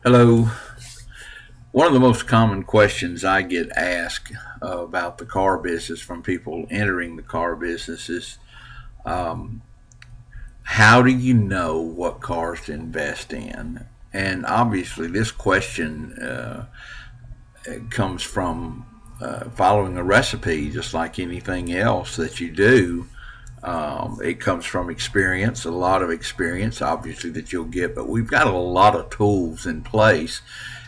Hello. One of the most common questions I get asked about the car business from people entering the car business is um, how do you know what cars to invest in? And obviously, this question comes from following a recipe, just like anything else that you do. It comes from experience, a lot of experience, obviously, that you'll get, but we've got a lot of tools in place.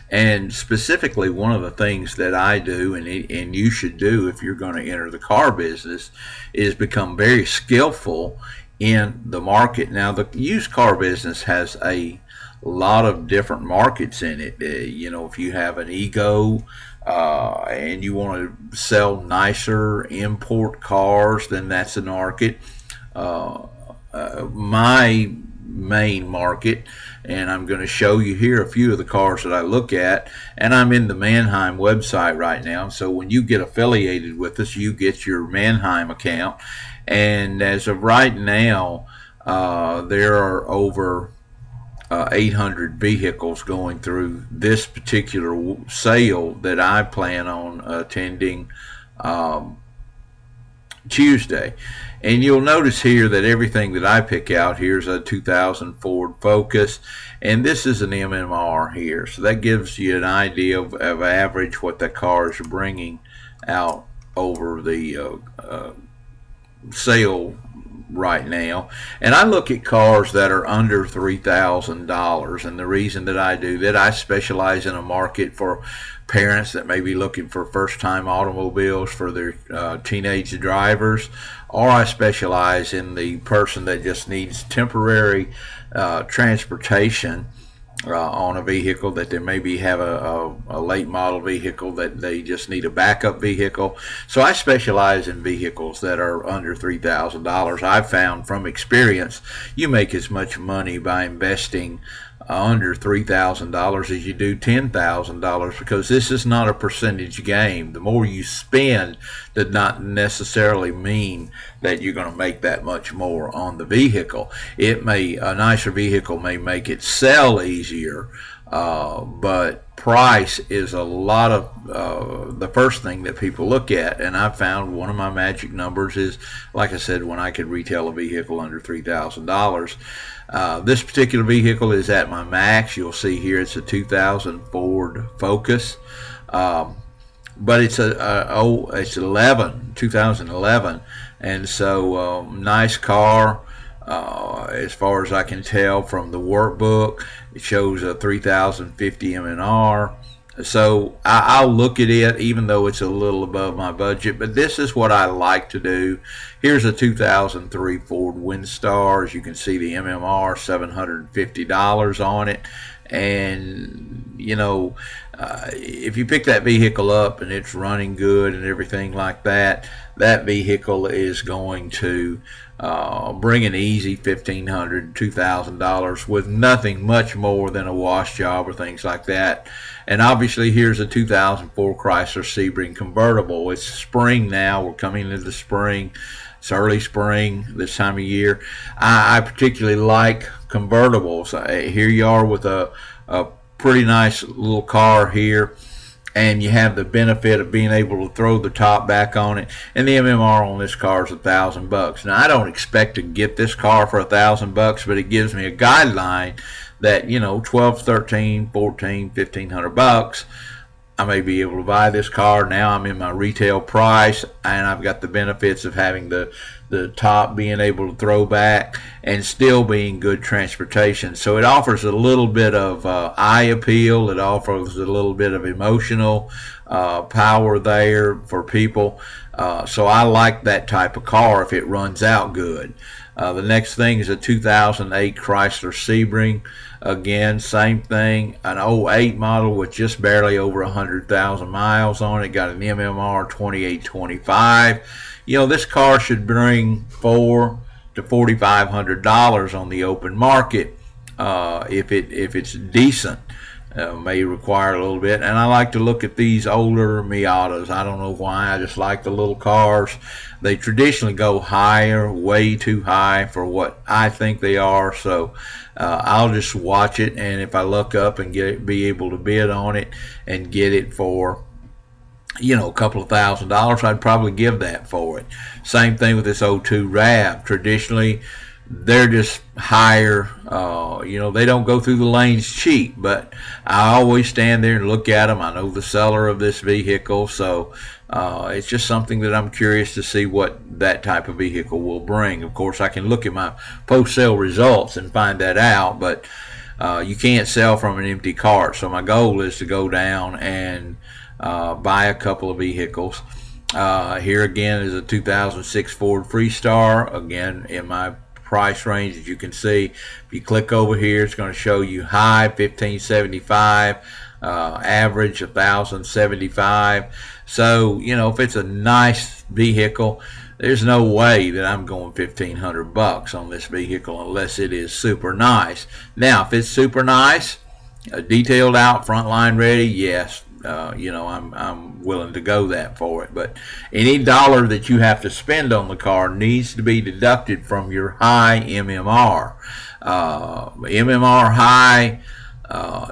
And specifically, one of the things that I do, and you should do if you're going to enter the car business, is become very skillful in the market. Now, the used car business has a lot of different markets in it. If you have an ego and you want to sell nicer import cars, then that's a market. Uh, my main market, and I'm going to show you here a few of the cars that I look at. And I'm in the Manheim website right now. So when you get affiliated with us, you get your Manheim account. And as of right now, there are over 800 vehicles going through this particular sale that I plan on attending um, Tuesday. And you'll notice here that everything that I pick out here is a 2000 Ford Focus, and this is an MMR here. So that gives you an idea of average what that car is bringing out over the sale right now. And I look at cars that are under $3,000. And the reason that I do that, I specialize in a market for parents that may be looking for first time automobiles for their teenage drivers, or I specialize in the person that just needs temporary transportation on a vehicle, that they maybe have a late model vehicle that they just need a backup vehicle. So I specialize in vehicles that are under $3,000. I've found from experience you make as much money by investing under $3,000 as you do $10,000, because this is not a percentage game. The more you spend does not necessarily mean that you're going to make that much more on the vehicle. A nicer vehicle may make it sell easier, but price is a lot of the first thing that people look at. And I found one of my magic numbers is, like I said, when I could retail a vehicle under $3,000. This particular vehicle is at my max. You'll see here it's a 2000 Ford Focus, but it's it's 2011, and so nice car. As far as I can tell from the workbook, it shows a 3050 MNR. So I'll look at it, even though it's a little above my budget. But this is what I like to do. Here's a 2003 Ford Windstar. As you can see, the MMR, $750 on it. And if you pick that vehicle up and it's running good and everything like that, that vehicle is going to bring an easy $1,500, $2,000 with nothing much more than a wash job or things like that. And obviously, here's a 2004 Chrysler Sebring convertible. It's spring now. We're coming into the spring. It's early spring this time of year. I particularly like convertibles. Here you are with a pretty nice little car here, and you have the benefit of being able to throw the top back on it. And the MMR on this car is $1,000. Now, I don't expect to get this car for $1,000, but it gives me a guideline that 12, 13, 14, $1,500. I may be able to buy this car. Now I'm in my retail price, and I've got the benefits of having the top being able to throw back and still being good transportation. So it offers a little bit of eye appeal. It offers a little bit of emotional power there for people. So I like that type of car if it runs out good. The next thing is a 2008 Chrysler Sebring. Again, same thing, an '08 model with just barely over 100,000 miles on it. Got an MMR 2825. This car should bring $400 to $4,500 on the open market if it's decent. may require a little bit. And I like to look at these older Miatas. I don't know why, I just like the little cars. They traditionally go higher, way too high for what I think they are. So I'll just watch it, and if I look up and be able to bid on it and get it for, you know, a couple of $1,000s, I'd probably give that for it. Same thing with this '02 RAV. Traditionally, they're just higher. You know, they don't go through the lanes cheap, but I always stand there and look at them. I know the seller of this vehicle, so it's just something that I'm curious to see what that type of vehicle will bring. Of course, I can look at my post-sale results and find that out, but you can't sell from an empty cart. So my goal is to go down and buy a couple of vehicles. Here again is a 2006 Ford Freestar, again in my price range. As you can see, if you click over here, it's going to show you high 1575, average 1075. So, you know, if it's a nice vehicle, there's no way that I'm going $1,500 on this vehicle unless it is super nice. Now, if it's super nice, detailed out, front line ready, yes, you know, I'm willing to go that for it. But any dollar that you have to spend on the car needs to be deducted from your high MMR. MMR high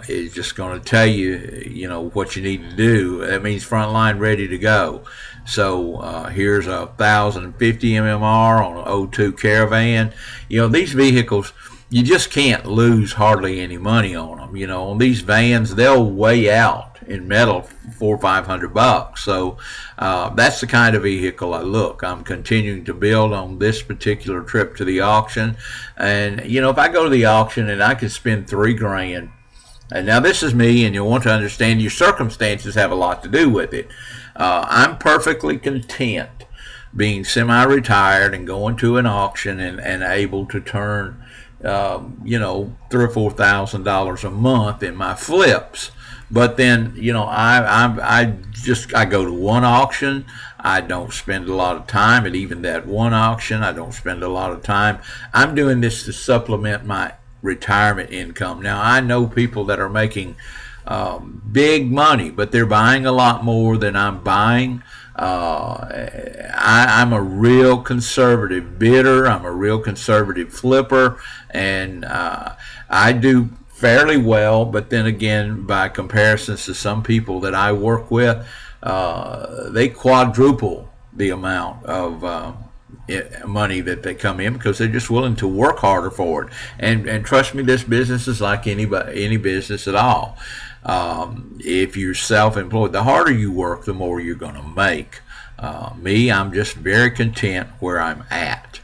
is just going to tell you, you know, what you need to do. That means front line ready to go. So here's a 1050 MMR on an '02 Caravan. You know, these vehicles, you just can't lose hardly any money on them. You know, on these vans, they'll weigh out in metal $400 or $500. So that's the kind of vehicle I look. I'm continuing to build on this particular trip to the auction. And, you know, if I go to the auction and I can spend $3 grand, and now this is me, and you'll want to understand your circumstances have a lot to do with it. I'm perfectly content being semi-retired and going to an auction and able to turn you know, $3,000 or $4,000 a month in my flips. But then, you know, I go to one auction. I don't spend a lot of time at even that one auction. I don't spend a lot of time. I'm doing this to supplement my retirement income. Now, I know people that are making big money, but they're buying a lot more than I'm buying. I'm a real conservative bidder. I'm a real conservative flipper, and I do fairly well. But then again, by comparisons to some people that I work with, they quadruple the amount of money that they come in because they're just willing to work harder for it. And trust me, this business is like any business at all. If you're self-employed, the harder you work, the more you're going to make. Me, I'm just very content where I'm at.